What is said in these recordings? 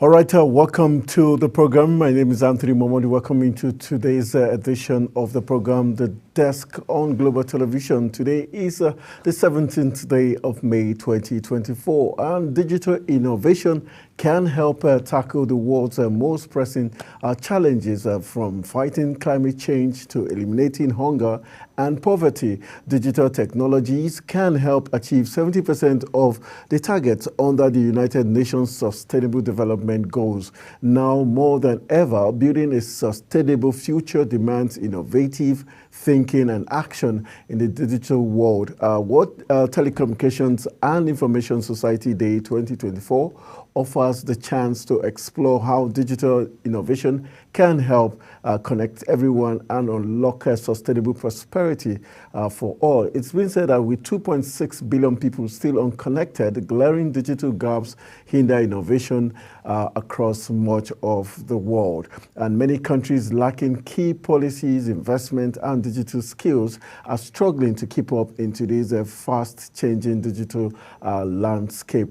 All right, welcome to the program. My name is Anthony Momodi. Welcome to today's edition of the program, The Desk on Global Television. Today is the 17th day of May 2024, and digital innovation can help tackle the world's most pressing challenges from fighting climate change to eliminating hunger and poverty. Digital technologies can help achieve 70% of the targets under the United Nations Sustainable Development Goals. Now more than ever, building a sustainable future demands innovative thinking and action in the digital world. What Telecommunications and Information Society Day 2024 offers the chance to explore how digital innovation can help connect everyone and unlock a sustainable prosperity for all. It's been said that with 2.6 billion people still unconnected, glaring digital gaps hinder innovation across much of the world. And many countries lacking key policies, investment, and digital skills are struggling to keep up in today's fast-changing digital landscape.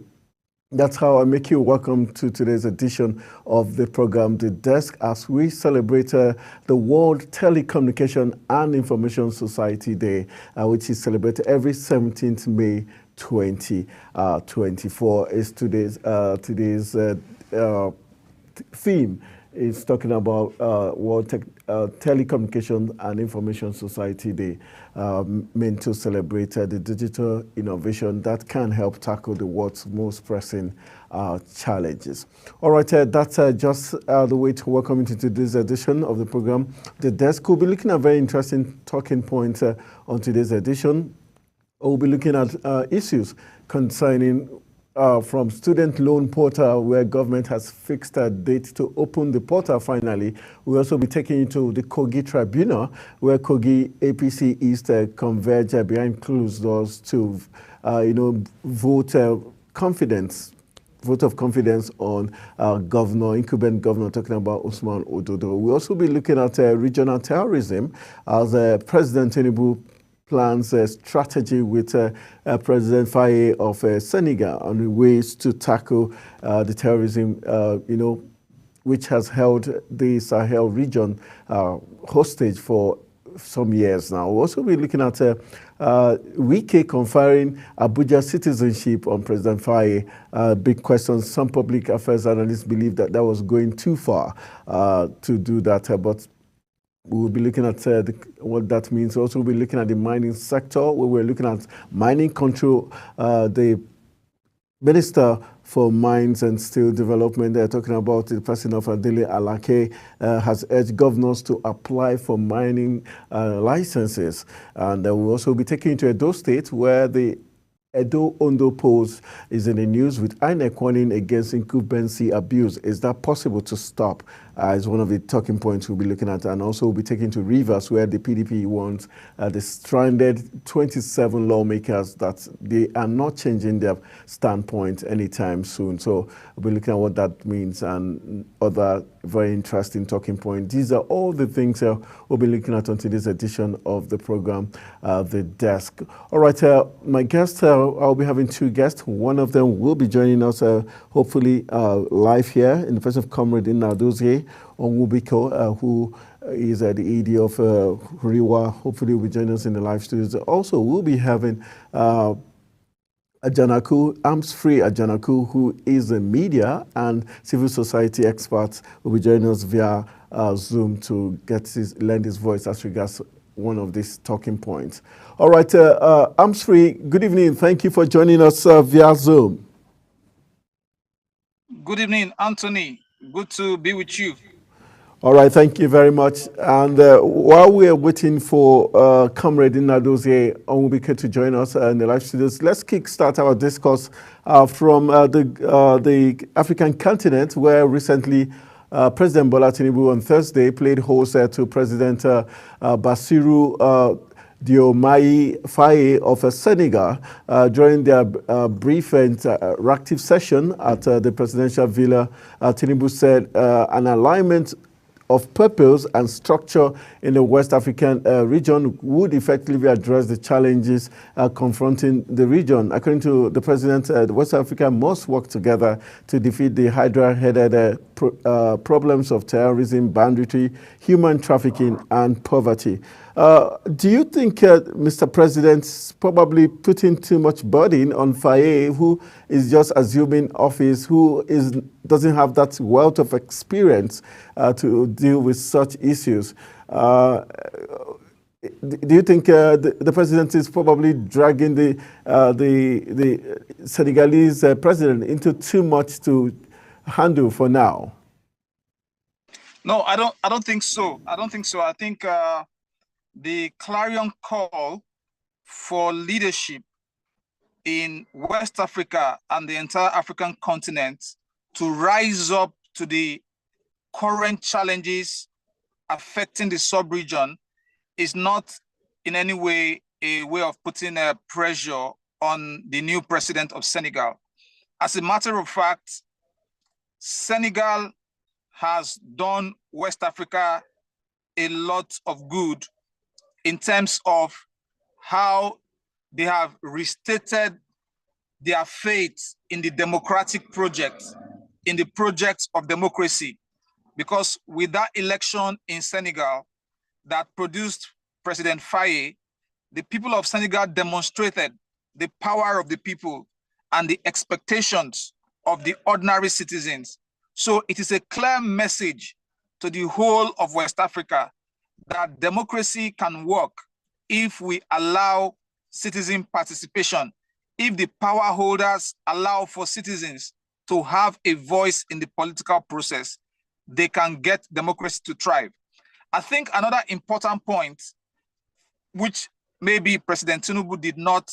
That's how I make you welcome to today's edition of the program, The Desk, as we celebrate the World Telecommunication and Information Society Day, which is celebrated every 17th May 2024. Is today's theme is talking about World Telecommunication and Information Society Day, meant to celebrate the digital innovation that can help tackle the world's most pressing challenges. All right, that's just the way to welcome you to today's edition of the program. The Desk will be looking at very interesting talking points on today's edition. We'll be looking at issues concerning from student loan portal, where government has fixed a date to open the portal finally. We'll also be taking you to the Kogi Tribunal, where Kogi APC East converge behind closed doors to, vote of confidence on incumbent governor, talking about Usman Ododo. We'll also be looking at regional terrorism as President Tinubu plans a strategy with President Faye of Senegal on the ways to tackle the terrorism, which has held the Sahel region hostage for some years now. We'll also be looking at Wike conferring Abuja citizenship on President Faye. Big questions. Some public affairs analysts believe that that was going too far to do that, but we'll be looking at what that means. Also, we'll be looking at the mining sector, where we're looking at mining control. The Minister for Mines and Steel Development, they're talking about the person of Adele Alake, has urged governors to apply for mining licenses. And we'll also be taking to Edo State, where the Edo Ondo polls is in the news, with INEC warning against incumbency abuse. Is that possible to stop? Is one of the talking points we'll be looking at. And also we'll be taking to Rivers, where the PDP wants the stranded 27 lawmakers that they are not changing their standpoint anytime soon. So we'll be looking at what that means and other very interesting talking points. These are all the things we'll be looking at on today's edition of the program, The Desk. All right, my guests, I'll be having two guests. One of them will be joining us hopefully live here in the person of Comrade Nadozie Onwubiko, who is the ED of Riwa. Hopefully will be joining us in the live studios. Also, we'll be having Ajanaku, Arms-Free Ajanaku, who is a media and civil society expert, will be joining us via Zoom to lend his voice as regards one of these talking points. All right, Arms-Free, good evening. Thank you for joining us via Zoom. Good evening, Anthony. Good to be with you. All right, thank you very much. And while we are waiting for Comrade Nadozie Onwubiko to join us in the live studios, let's kickstart our discourse from the African continent, where recently President Bola Tinubu on Thursday played host to President Bassirou Diomaye Faye of Senegal during their brief and interactive session at the presidential villa. Tinubu said an alignment of purpose and structure in the West African region would effectively address the challenges confronting the region. According to the president, West Africa must work together to defeat the Hydra-headed problems of terrorism, banditry, human trafficking, and poverty. Do you think Mr. President's probably putting too much burden on Faye, who is just assuming office, who doesn't have that wealth of experience to deal with such issues? Do you think the president is probably dragging the Senegalese president into too much to handle for now? No, I don't think so. I don't think so. I think the clarion call for leadership in West Africa and the entire African continent to rise up to the current challenges affecting the sub-region is not in any way a way of putting a pressure on the new president of Senegal. As a matter of fact, Senegal has done West Africa a lot of good in terms of how they have restated their faith in the democratic project, in the project of democracy. Because with that election in Senegal that produced President Faye, the people of Senegal demonstrated the power of the people and the expectations of the ordinary citizens. So it is a clear message to the whole of West Africa that democracy can work if we allow citizen participation, if the power holders allow for citizens to have a voice in the political process, they can get democracy to thrive. I think another important point, which maybe President Tinubu did not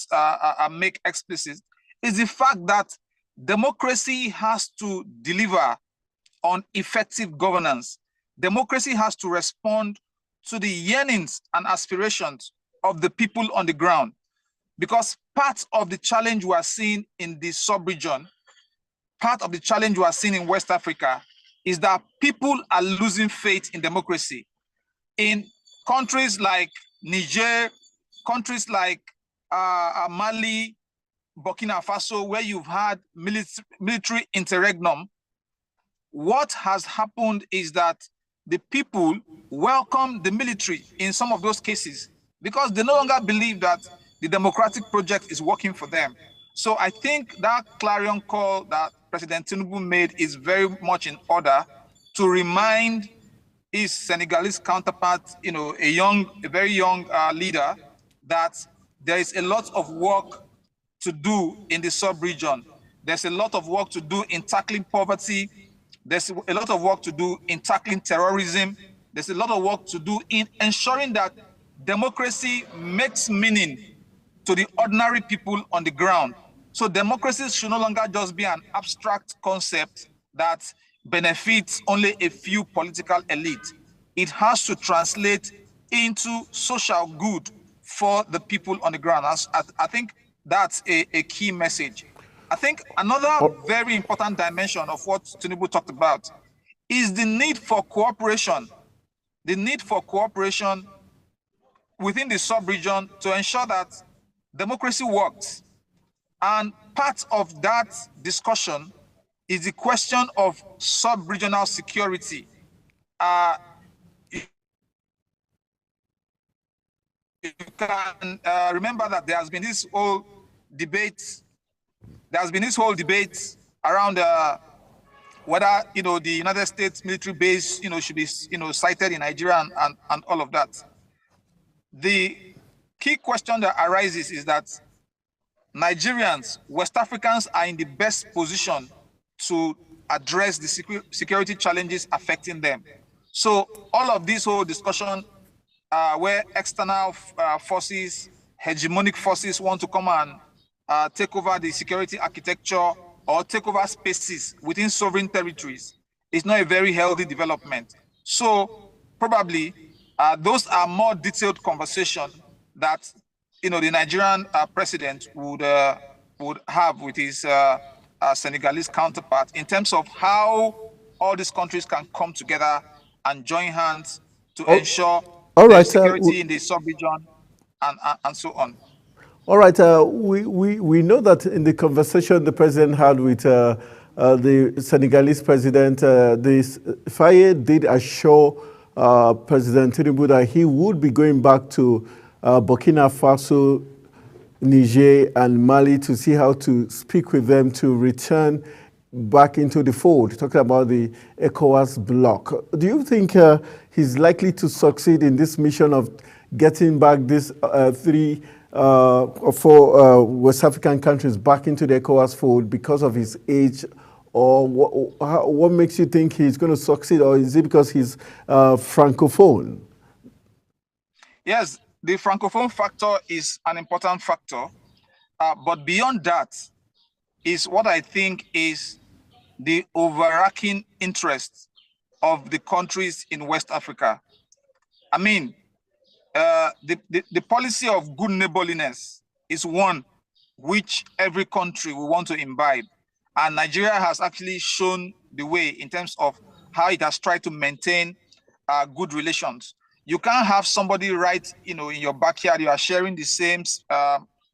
make explicit, is the fact that democracy has to deliver on effective governance. Democracy has to respond to the yearnings and aspirations of the people on the ground. Because part of the challenge we are seeing in the sub-region, part of the challenge we are seeing in West Africa is that people are losing faith in democracy. In countries like Niger, countries like Mali, Burkina Faso, where you've had military interregnum, what has happened is that the people welcome the military in some of those cases because they no longer believe that the democratic project is working for them. So I think that clarion call that President Tinubu made is very much in order to remind his Senegalese counterpart, a very young leader, that there is a lot of work to do in the sub-region. There's a lot of work to do in tackling poverty. There's a lot of work to do in tackling terrorism. There's a lot of work to do in ensuring that democracy makes meaning to the ordinary people on the ground. So democracy should no longer just be an abstract concept that benefits only a few political elites. It has to translate into social good for the people on the ground. I think that's a key message. I think another very important dimension of what Tinubu talked about is the need for cooperation. The need for cooperation within the sub-region to ensure that democracy works. And part of that discussion is the question of sub-regional security. You can remember that there has been this whole debate. There has been this whole debate around whether the United States military base should be sited in Nigeria and all of that. The key question that arises is that Nigerians, West Africans are in the best position to address the security challenges affecting them. So all of this whole discussion where external forces, hegemonic forces want to come and take over the security architecture or take over spaces within sovereign territories is not a very healthy development. So probably those are more detailed conversations that the Nigerian president would have with his Senegalese counterpart in terms of how all these countries can come together and join hands to Oh, ensure all the right. security in the sub-region and so on. All right. We know that in the conversation the president had with the Senegalese president, Faye did assure President Tinubu that he would be going back to Burkina Faso, Niger, and Mali to see how to speak with them to return back into the fold, talking about the ECOWAS bloc. Do you think he's likely to succeed in this mission of getting back these three or four West African countries back into the ECOWAS fold because of his age? Or what makes you think he's going to succeed? Or is it because he's francophone? Yes, the francophone factor is an important factor. But beyond that is what I think is the overarching interest of the countries in West Africa. I mean, the policy of good neighborliness is one which every country will want to imbibe. And Nigeria has actually shown the way in terms of how it has tried to maintain good relations. You can't have somebody right, in your backyard, you are sharing the same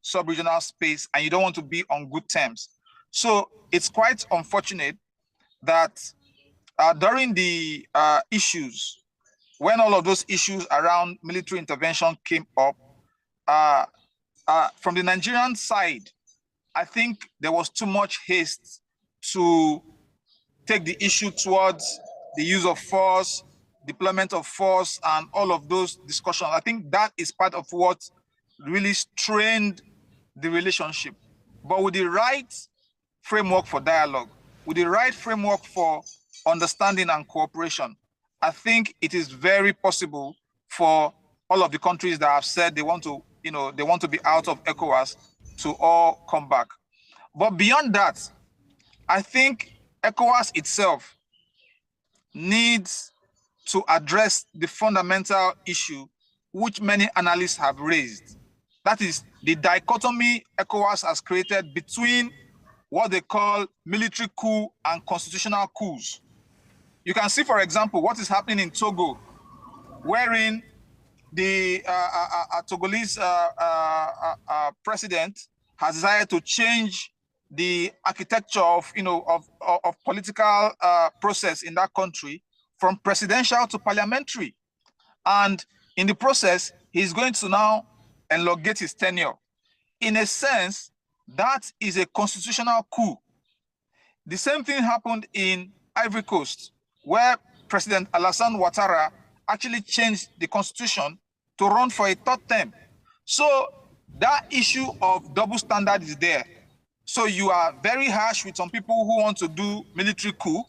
sub-regional space, and you don't want to be on good terms. So it's quite unfortunate that during the issues, when all of those issues around military intervention came up, from the Nigerian side, I think there was too much haste to take the issue towards the use of force, deployment of force, and all of those discussions. I think that is part of what really strained the relationship. But with the right framework for dialogue, with the right framework for understanding and cooperation, I think it is very possible for all of the countries that have said they want to, they want to be out of ECOWAS to all come back. But beyond that, I think ECOWAS itself needs to address the fundamental issue which many analysts have raised. That is the dichotomy ECOWAS has created between what they call military coup and constitutional coups. You can see, for example, what is happening in Togo, wherein the Togolese president has decided to change the architecture of political process in that country from presidential to parliamentary, and in the process he's going to now elongate his tenure. In a sense, that is a constitutional coup. The same thing happened in Ivory Coast, where President Alassane Ouattara actually changed the constitution to run for a third term. So that issue of double standard is there. So you are very harsh with some people who want to do military coup,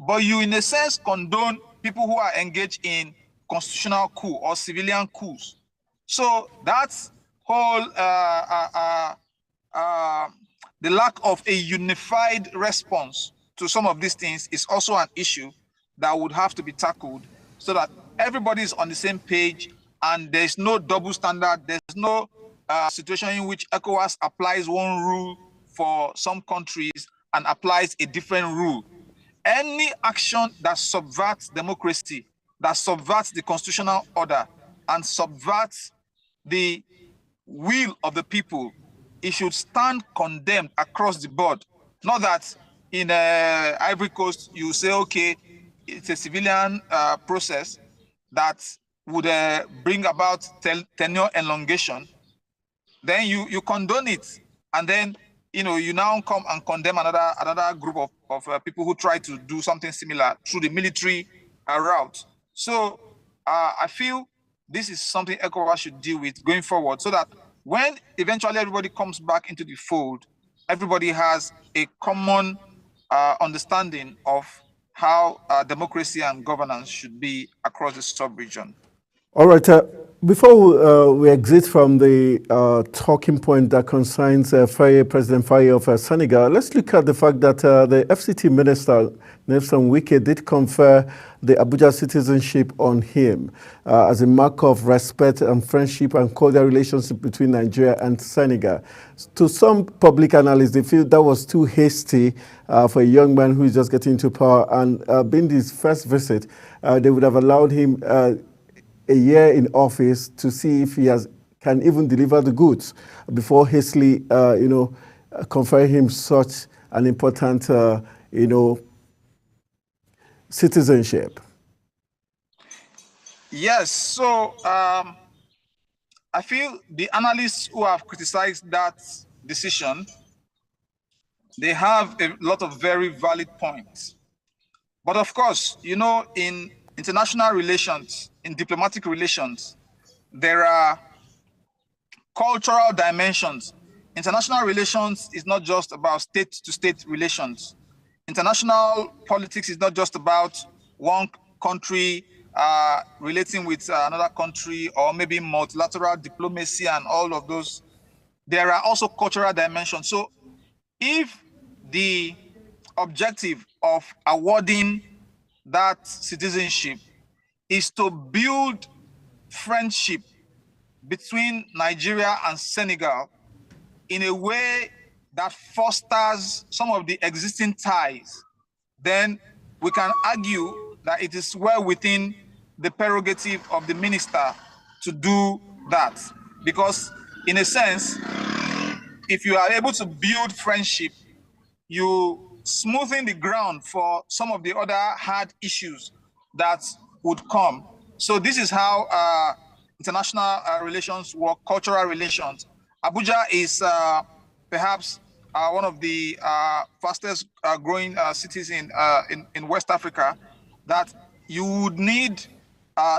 but you in a sense condone people who are engaged in constitutional coup or civilian coups. So that's whole the lack of a unified response to some of these things is also an issue that would have to be tackled so that everybody is on the same page and there's no double standard. There's no situation in which ECOWAS applies one rule for some countries and applies a different rule. Any action that subverts democracy, that subverts the constitutional order, and subverts the will of the people, it should stand condemned across the board. Not that in Ivory Coast you say, okay, it's a civilian process that would bring about tenure elongation, then you condone it, and then you now come and condemn another group of people who try to do something similar through the military route. So I feel this is something ECOWAS should deal with going forward, so that when eventually everybody comes back into the fold, everybody has a common understanding of how democracy and governance should be across the sub-region. All right. Before we exit from the talking point that concerns President Faye of Senegal, let's look at the fact that the FCT Minister, Nelson Wike, did confer the Abuja citizenship on him as a mark of respect and friendship and cordial relationship between Nigeria and Senegal. To some public analysts, they feel that was too hasty for a young man who is just getting into power, and being his first visit, they would have allowed him a year in office to see if he can even deliver the goods before hastily, conferring him such an important, citizenship. Yes, so I feel the analysts who have criticized that decision, they have a lot of very valid points. But of course, in international relations, in diplomatic relations, there are cultural dimensions. International relations is not just about state-to-state relations. International politics is not just about one country relating with another country, or maybe multilateral diplomacy and all of those. There are also cultural dimensions. So if the objective of awarding that citizenship is to build friendship between Nigeria and Senegal in a way that fosters some of the existing ties, then we can argue that it is well within the prerogative of the minister to do that. Because in a sense, if you are able to build friendship, you smoothing the ground for some of the other hard issues that would come. So this is how international relations work, cultural relations. Abuja is perhaps one of the fastest growing cities in West Africa, that you would need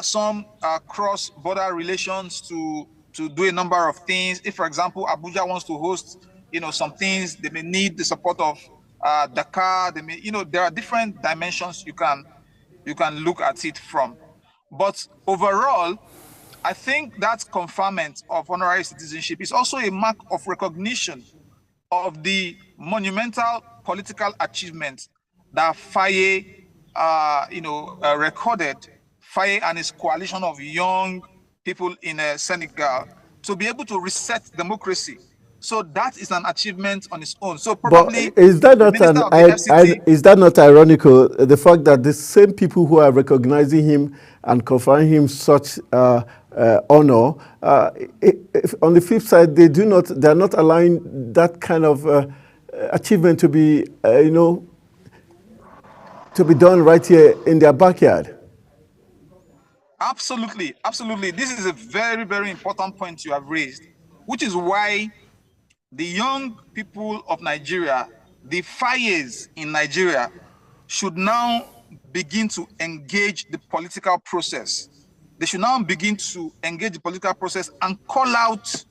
some cross-border relations to do a number of things. If, for example, Abuja wants to host, some things, they may need the support of Dakar. They may, there are different dimensions you can look at it from. But overall, I think that conferment of honorary citizenship is also a mark of recognition of the monumental political achievements that Faye, recorded. Faye and his coalition of young people in Senegal to be able to reset democracy. So that is an achievement on its own. So probably, but is that not ironical? The fact that the same people who are recognizing him and conferring him such honor, on the flip side, they are not allowing that kind of achievement to be, to be done right here in their backyard. Absolutely, absolutely. This is a very, very important point you have raised, which is why the young people of Nigeria, the Fayes in Nigeria, should now begin to engage the political process. They should now begin to engage the political process and call out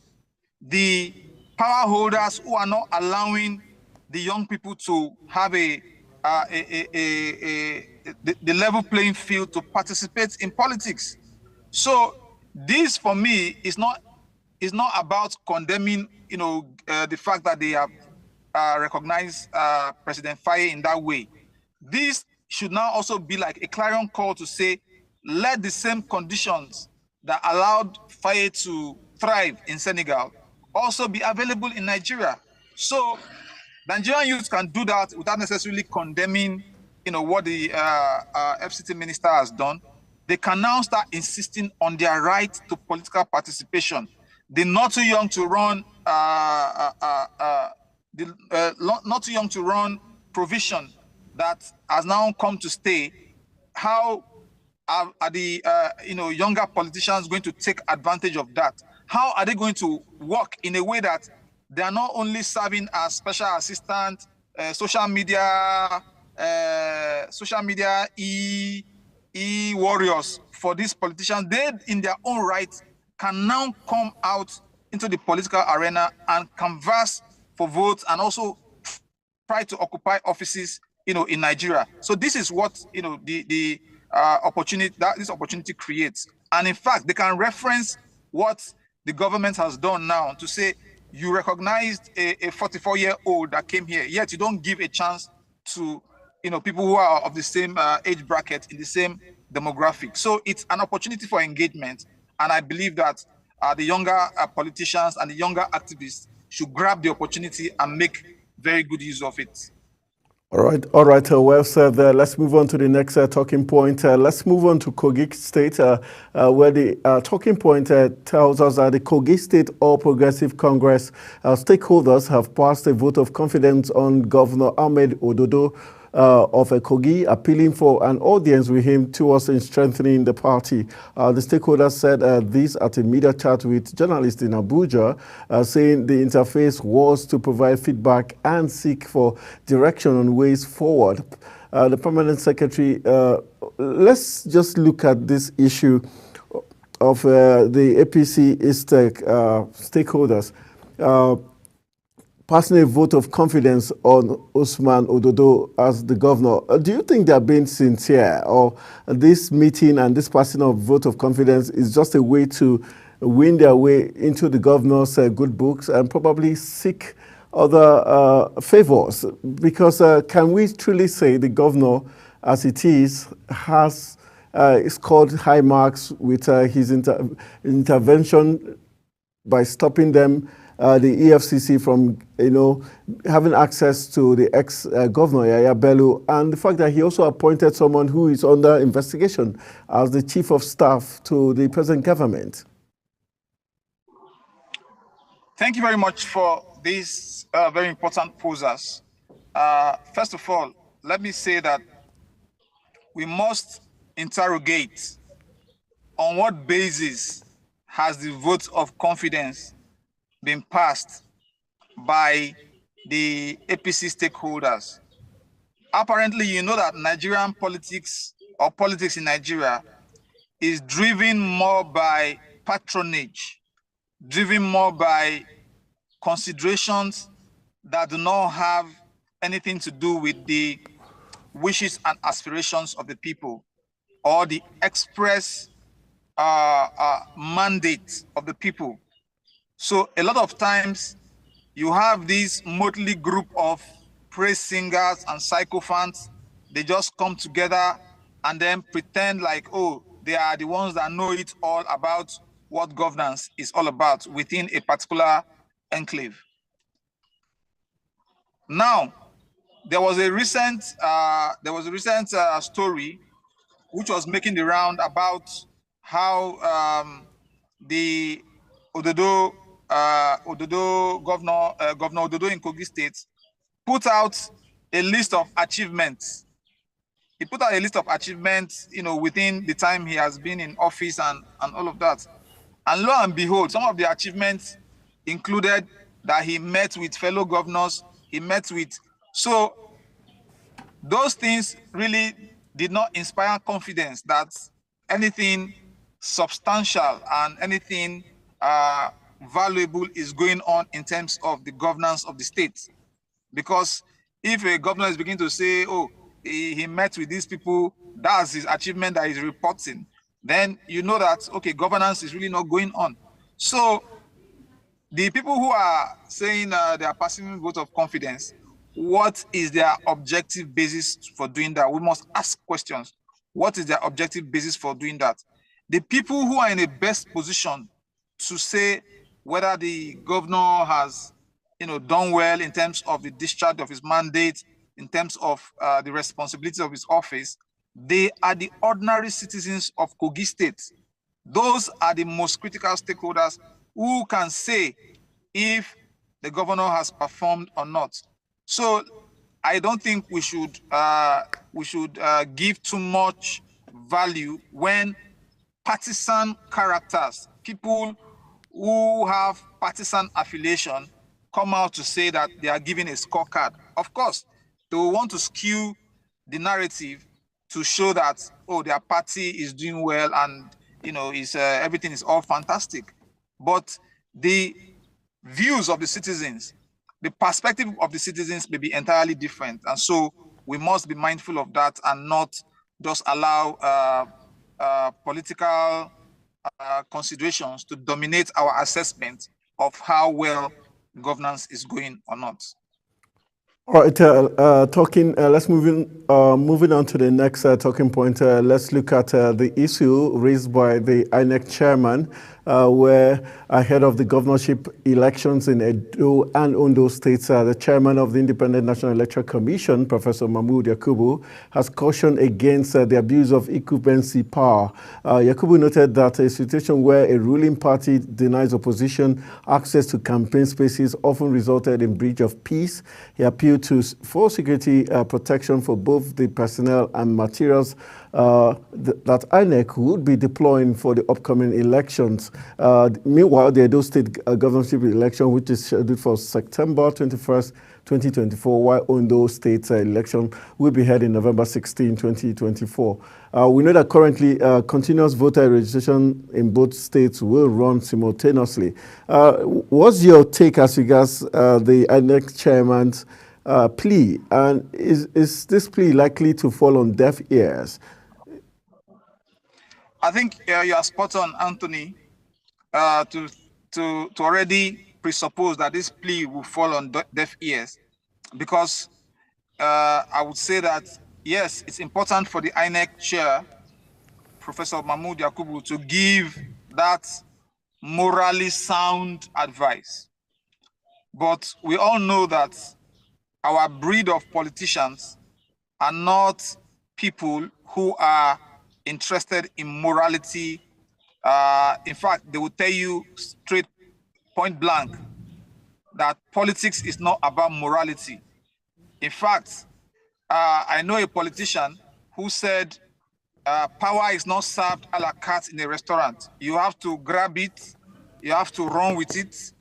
the power holders who are not allowing the young people to have the level playing field to participate in politics. So this, for me, is not about condemning, the fact that they have recognized President Faye in that way. This should now also be like a clarion call to say, let the same conditions that allowed Faye to thrive in Senegal also be available in Nigeria. So Nigerian youth can do that without necessarily condemning, what the FCT minister has done. They can now start insisting on their right to political participation. They're not too young to run. Not too young to run provision that has now come to stay. How are the younger politicians going to take advantage of that? How are they going to work in a way that they are not only serving as special assistant, social media warriors for these politicians? They, in their own right, can now come out into the political arena and canvass for votes and also try to occupy offices, in Nigeria. So this is what, the opportunity that this opportunity creates. And in fact, they can reference what the government has done now to say, you recognized a 44-year-old that came here, yet you don't give a chance to people who are of the same age bracket in the same demographic. So it's an opportunity for engagement. And I believe that the younger politicians and the younger activists should grab the opportunity and make very good use of it. All right. Well said there. Let's move on to the next talking point. Let's move on to Kogi State, where the talking point tells us that the Kogi State All Progressive Congress stakeholders have passed a vote of confidence on Governor Ahmed Ododo of Kogi, appealing for an audience with him towards strengthening the party. The stakeholders said this at a media chat with journalists in Abuja, saying the interface was to provide feedback and seek for direction on ways forward. The permanent secretary, let's just look at this issue of the APC ISTEC stakeholders passing a vote of confidence on Usman Ododo as the governor. Do you think they're being sincere, or this meeting and this passing of vote of confidence is just a way to win their way into the governor's good books and probably seek other favors? Because can we truly say the governor, as it is, has scored high marks with his intervention by stopping them, the EFCC from, having access to the ex-governor, Yaya Bello, and the fact that he also appointed someone who is under investigation as the chief of staff to the present government? Thank you very much for these very important posers. First of all, let me say that we must interrogate on what basis has the vote of confidence been passed by the APC stakeholders. Apparently, you know that Nigerian politics, or politics in Nigeria, is driven more by patronage, driven more by considerations that do not have anything to do with the wishes and aspirations of the people or the express mandate of the people. So a lot of times you have this motley group of praise singers and sycophants. They just come together and then pretend like, oh, they are the ones that know it all about what governance is all about within a particular enclave. Now, there was a recent story which was making the round about how the Ododo Governor Ododo in Kogi State put out a list of achievements. He put out a list of achievements, within the time he has been in office and all of that. And lo and behold, some of the achievements included that he met with fellow governors, so those things really did not inspire confidence that anything substantial and anything valuable is going on in terms of the governance of the state. Because if a governor is beginning to say, oh, he met with these people, that's his achievement that he's reporting, then you know that, okay, governance is really not going on. So the people who are saying they are passing a vote of confidence, what is their objective basis for doing that? We must ask questions. What is their objective basis for doing that? The people who are in a best position to say whether the governor has, done well in terms of the discharge of his mandate, in terms of the responsibilities of his office, they are the ordinary citizens of Kogi State. Those are the most critical stakeholders who can say if the governor has performed or not. So I don't think we should give too much value when partisan characters, people who have partisan affiliation, come out to say that they are giving a scorecard. Of course, they will want to skew the narrative to show that, oh, their party is doing well and everything is all fantastic. But the views of the citizens, the perspective of the citizens may be entirely different. And so we must be mindful of that and not just allow political considerations to dominate our assessment of how well governance is going or not. All right, let's moving on to the next talking point. Let's look at the issue raised by the INEC chairman, where ahead of the governorship elections in Edo and Ondo states, the chairman of the Independent National Electoral Commission, Professor Mahmood Yakubu, has cautioned against the abuse of incumbency power. Yakubu noted that a situation where a ruling party denies opposition access to campaign spaces often resulted in breach of peace. He appealed for security protection for both the personnel and materials that INEC would be deploying for the upcoming elections. Meanwhile, the Edo State governorship election, which is scheduled for September 21st, 2024, while Ondo State election will be held in November 16, 2024. We know that currently continuous voter registration in both states will run simultaneously. What's your take as regards the INEC chairman's plea, and is this plea likely to fall on deaf ears? I think you are spot on, Anthony, to already presuppose that this plea will fall on deaf ears, because I would say that, yes, it's important for the INEC chair, Professor Mahmood Yakubu, to give that morally sound advice. But we all know that our breed of politicians are not people who are interested in morality. In fact, they will tell you straight, point blank, that politics is not about morality. In fact, I know a politician who said power is not served a la carte in a restaurant. You have to grab it, you have to run with it,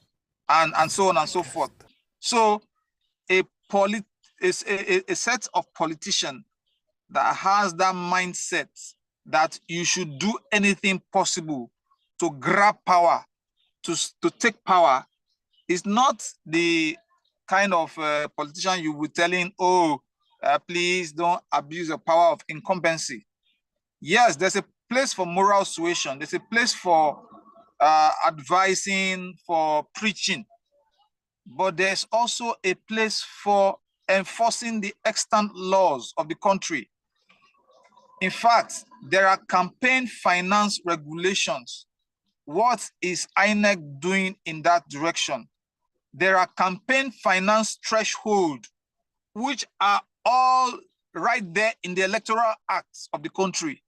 and so on and so forth. So a set of politicians that has that mindset that you should do anything possible to grab power, to take power, is not the kind of politician you will be telling, oh, please don't abuse the power of incumbency. Yes, there's a place for moral suasion. There's a place for advising, for preaching. But there's also a place for enforcing the extant laws of the country. In fact, there are campaign finance regulations. What is INEC doing in that direction? There are campaign finance thresholds, which are all right there in the electoral acts of the country.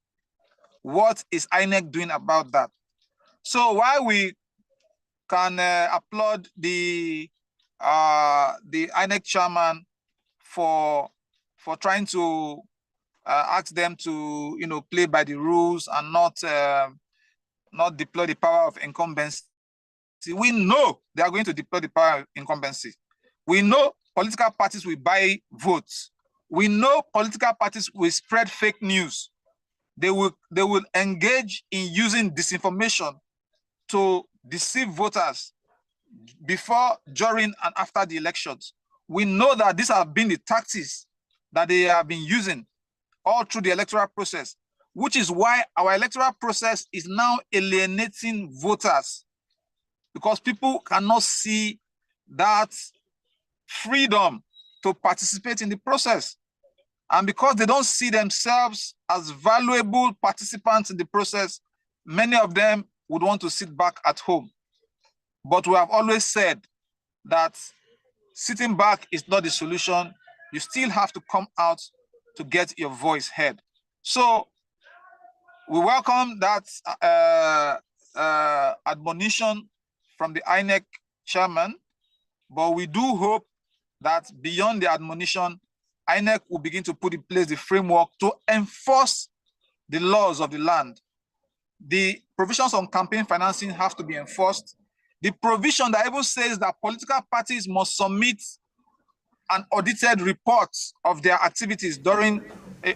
What is INEC doing about that? So while we can applaud the INEC chairman for trying to ask them to play by the rules and not deploy the power of incumbency, we know they are going to deploy the power of incumbency. We know political parties will buy votes. We know political parties will spread fake news. They will engage in using disinformation to deceive voters before, during, and after the elections. We know that these have been the tactics that they have been using all through the electoral process, which is why our electoral process is now alienating voters, because people cannot see that freedom to participate in the process. And because they don't see themselves as valuable participants in the process, many of them would want to sit back at home. But we have always said that sitting back is not the solution. You still have to come out to get your voice heard. So we welcome that admonition from the INEC chairman, but we do hope that beyond the admonition, INEC will begin to put in place the framework to enforce the laws of the land. The provisions on campaign financing have to be enforced. The provision that even says that political parties must submit an audited report of their activities during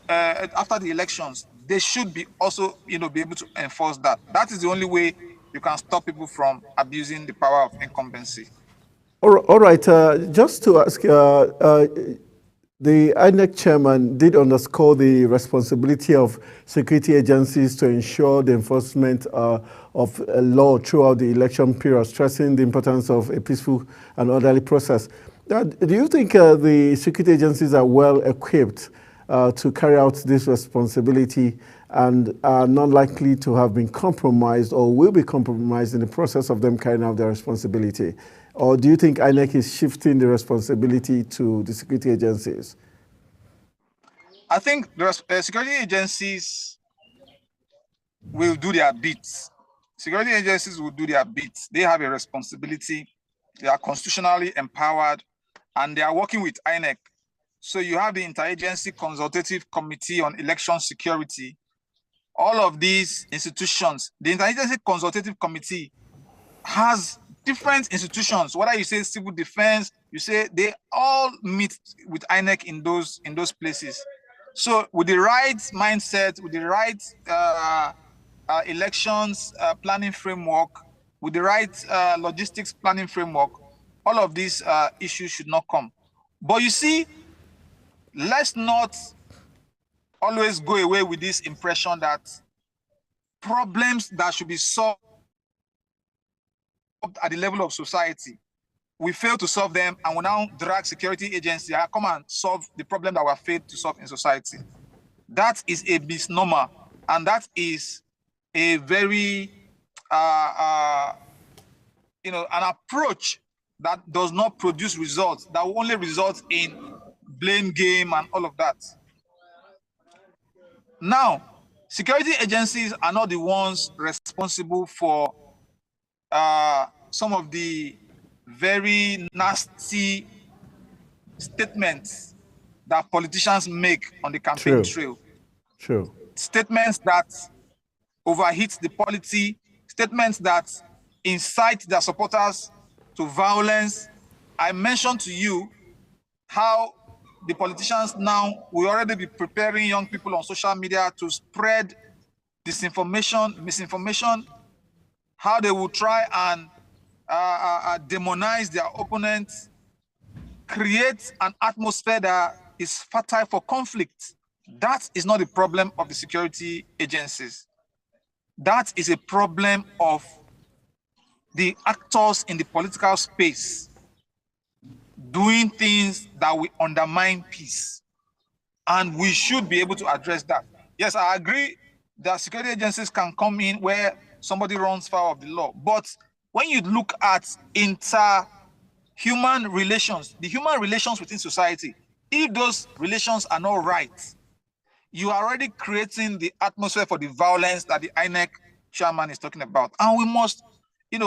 after the elections, they should be also be able to enforce that. That is the only way you can stop people from abusing the power of incumbency. All right. Just to ask, The INEC chairman did underscore the responsibility of security agencies to ensure the enforcement of law throughout the election period, stressing the importance of a peaceful and orderly process. Do you think the security agencies are well equipped to carry out this responsibility and are not likely to have been compromised or will be compromised in the process of them carrying out their responsibility? Or do you think INEC is shifting the responsibility to the security agencies? I think the security agencies will do their bits. Security agencies will do their bits. They have a responsibility. They are constitutionally empowered, and they are working with INEC. So you have the Interagency Consultative Committee on Election Security. All of these institutions, the Interagency Consultative Committee has different institutions, whether you say civil defense, you say they all meet with INEC in those places. So with the right mindset, with the right elections planning framework, with the right logistics planning framework, all of these issues should not come. But you see, let's not always go away with this impression that problems that should be solved at the level of society, we fail to solve them, and we now drag security agencies come and solve the problem that we have failed to solve in society. That is a misnomer, and that is a very, an approach that does not produce results, that will only result in blame game and all of that. Now, security agencies are not the ones responsible for some of the very nasty statements that politicians make on the campaign trail. True. Statements that overheat the polity, statements that incite their supporters to violence. I mentioned to you how the politicians now will already be preparing young people on social media to spread disinformation, misinformation, how they will try and demonize their opponents, create an atmosphere that is fertile for conflict. That is not the problem of the security agencies. That is a problem of the actors in the political space doing things that will undermine peace. And we should be able to address that. Yes, I agree that security agencies can come in where somebody runs foul of the law. But when you look at inter-human relations, the human relations within society, if those relations are not right, you are already creating the atmosphere for the violence that the INEC chairman is talking about. And we must, we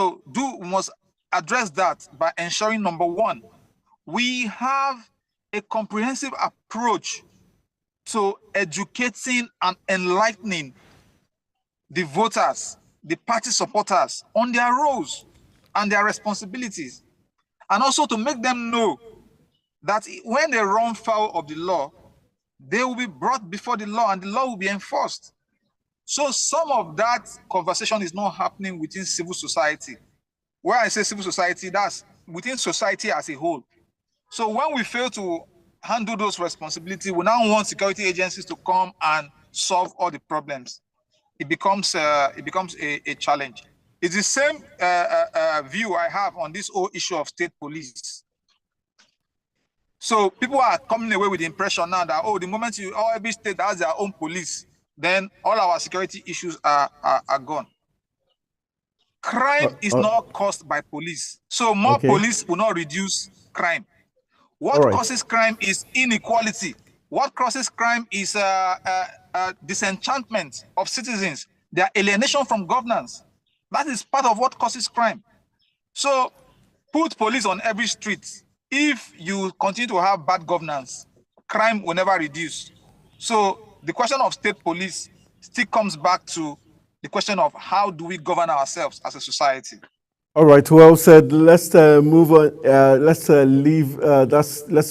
must address that by ensuring, number one, we have a comprehensive approach to educating and enlightening the voters, the party supporters on their roles and their responsibilities. And also to make them know that when they run foul of the law, they will be brought before the law and the law will be enforced. So some of that conversation is not happening within civil society. Where I say civil society, that's within society as a whole. So when we fail to handle those responsibilities, we now want security agencies to come and solve all the problems. It becomes a challenge. It's the same view I have on this whole issue of state police. So people are coming away with the impression now that, the moment every state has their own police, then all our security issues are gone. Crime is not caused by police. So more police will not reduce crime. What causes crime is inequality. What causes crime is disenchantment of citizens, their alienation from governance. That is part of what causes crime. So put police on every street. If you continue to have bad governance, crime will never reduce. So the question of state police still comes back to the question of how do we govern ourselves as a society. All right, well said. Let's move on. Let's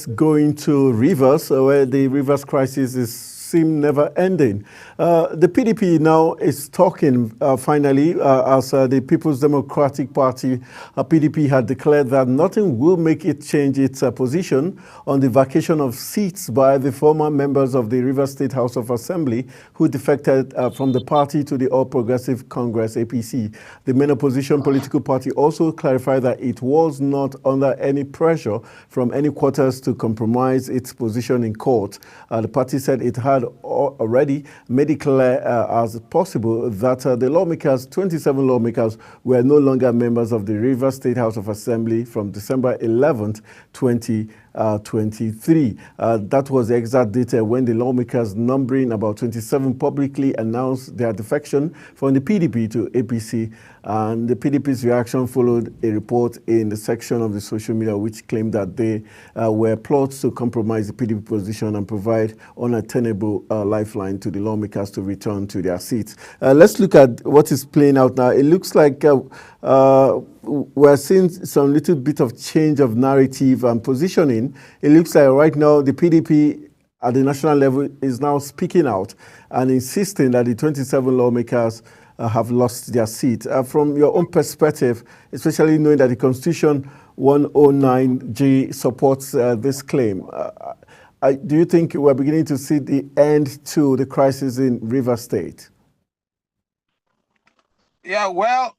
go into Rivers, where the Rivers crisis is seem never ending. The PDP now is talking finally as the People's Democratic Party, PDP had declared that nothing will make it change its position on the vacation of seats by the former members of the Rivers State House of Assembly who defected from the party to the All Progressive Congress, APC. The main opposition political party also clarified that it was not under any pressure from any quarters to compromise its position in court. The party said it had already made it clear as possible that the lawmakers, 27 lawmakers, were no longer members of the Rivers State House of Assembly from December 11th, 2023. That was the exact date when the lawmakers, numbering about 27, publicly announced their defection from the PDP to APC. And the PDP's reaction followed a report in the section of the social media which claimed that they were plots to compromise the PDP position and provide unattainable lifeline to the lawmakers to return to their seats. Let's look at what is playing out now. It looks like we're seeing some little bit of change of narrative and positioning. It looks like right now the PDP at the national level is now speaking out and insisting that the 27 lawmakers have lost their seat. From your own perspective, especially knowing that the Constitution 109G supports this claim, do you think we're beginning to see the end to the crisis in Rivers State? Yeah, well,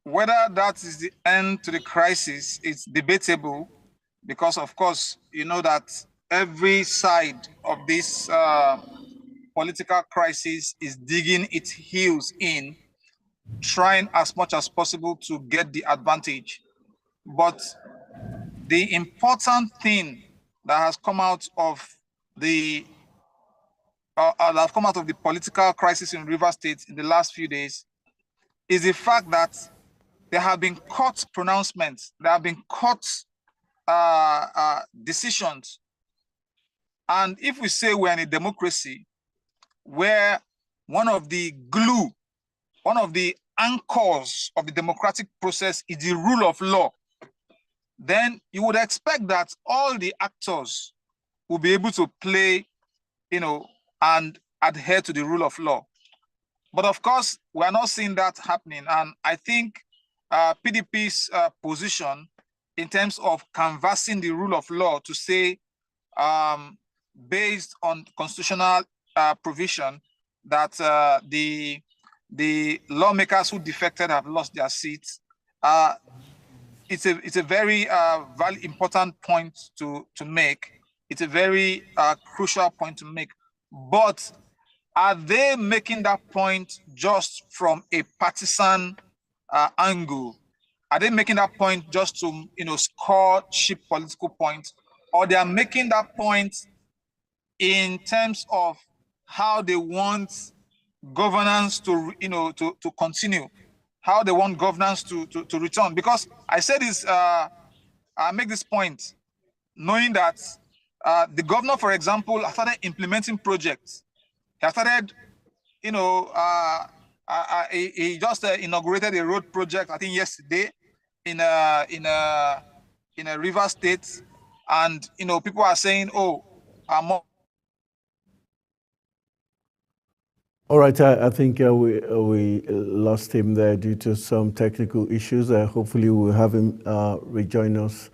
whether that is the end to the crisis, it's debatable because, of course, you know that every side of this political crisis is digging its heels in, trying as much as possible to get the advantage. But the important thing that has come out of the political crisis in Rivers State in the last few days is the fact that there have been court pronouncements, there have been court decisions. And if we say we're in a democracy where one of the glue, one of the anchors of the democratic process is the rule of law, then you would expect that all the actors will be able to play, and adhere to the rule of law. But of course, we are not seeing that happening. And I think PDP's position in terms of canvassing the rule of law to say, based on constitutional provision, that the lawmakers who defected have lost their seats, it's a very important point to make. It's a very crucial point to make. But are they making that point just from a partisan angle? Are they making that point just to score cheap political points, or they are making that point in terms of how they want governance to continue, how they want governance to return? Because I say this, I make this point, knowing that the governor, for example, has started implementing projects. He has started, he just inaugurated a road project, I think yesterday, in a Rivers State, and people are saying, "Oh, more." All right, I think we lost him there due to some technical issues. Hopefully, we'll have him rejoin us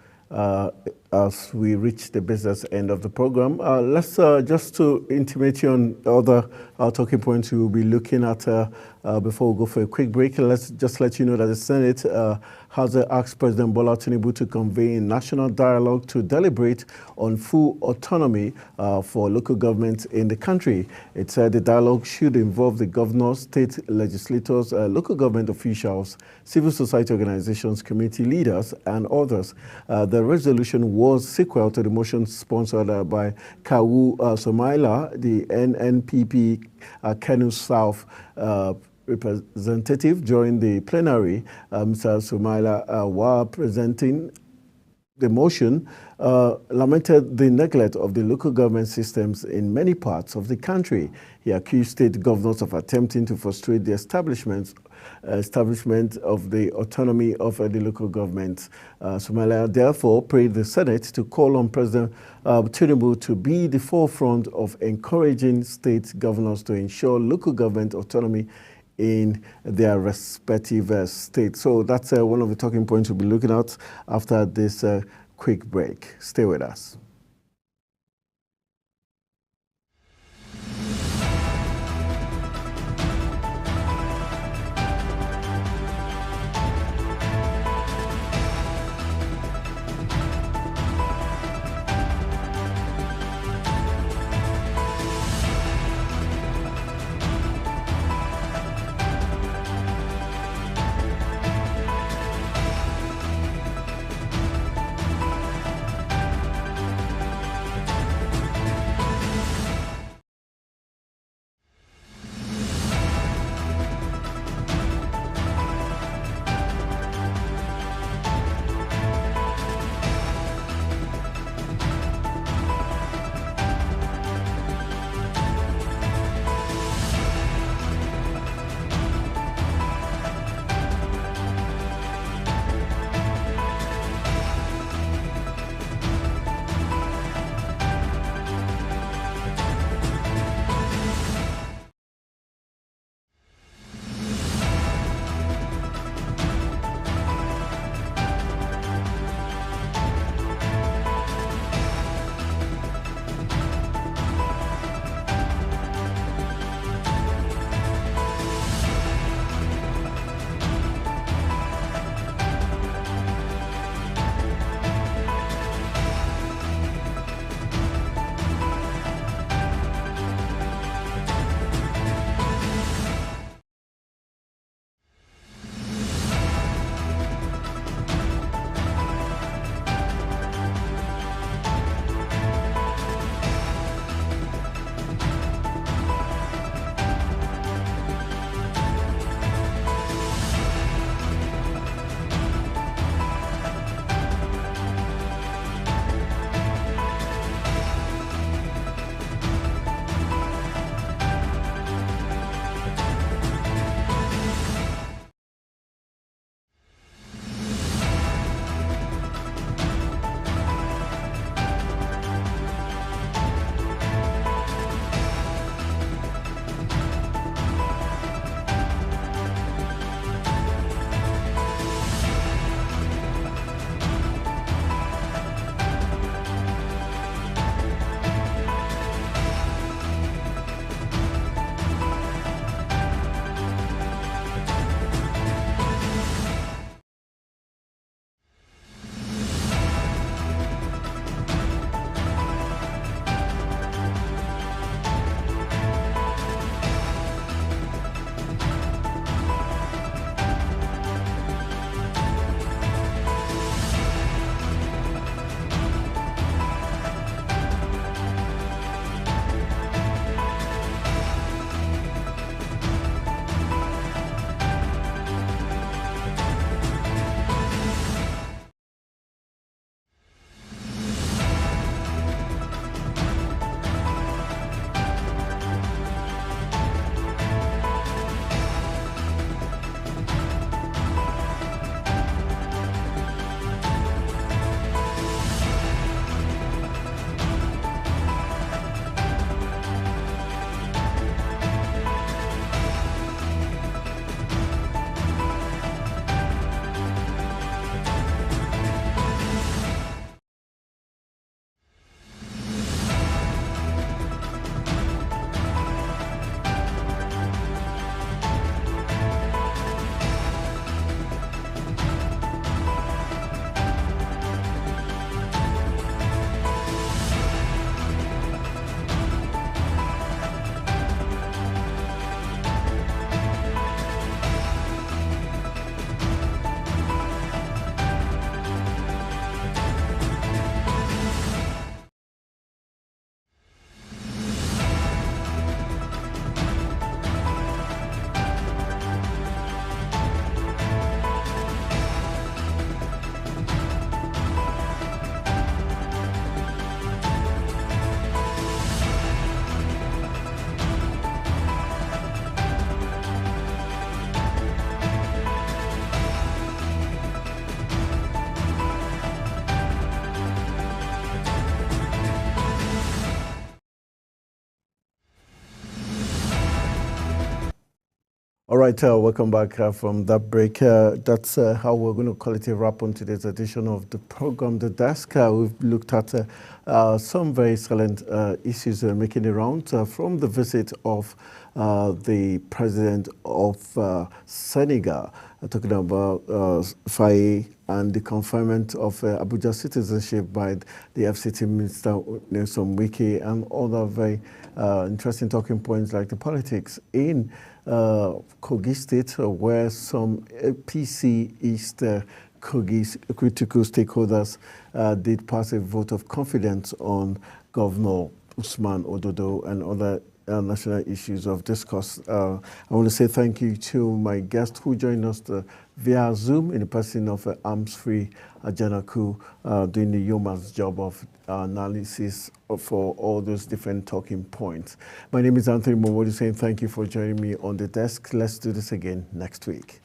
as we reach the business end of the program. Let's just to intimate you on other talking points we will be looking at before we go for a quick break. Let's just let you know that the Senate has asked President Bola Tinubu to convene a national dialogue to deliberate on full autonomy for local governments in the country. It said the dialogue should involve the governors, state legislators, local government officials, civil society organizations, community leaders, and others. The resolution was sequel to the motion sponsored by Kawu Somaila, the NNPP Kano South representative during the plenary. Mr. Somaila, while presenting the motion, lamented the neglect of the local government systems in many parts of the country. He accused state governors of attempting to frustrate the establishment establishment of the autonomy of the local government. Somalia therefore prayed the Senate to call on President Tinubu to be the forefront of encouraging state governors to ensure local government autonomy in their respective states. So that's one of the talking points we'll be looking at after this quick break. Stay with us. All right, welcome back from that break. That's how we're going to call it a wrap on today's edition of the program, The Desk. We've looked at some very excellent issues making the round from the visit of the president of Senegal, talking about Faye and the conferment of Abuja citizenship by the FCT Minister Nelson Wike, and other very interesting talking points like the politics in Kogi State, where some PC East Kogi critical stakeholders did pass a vote of confidence on Governor Usman Ododo and other national issues of discourse. I want to say thank you to my guest who joined us via Zoom in the person of Arms-Free Ajanaku, doing the yeoman's job of analysis for all those different talking points. My name is Anthony Momodu saying thank you for joining me on The Desk. Let's do this again next week.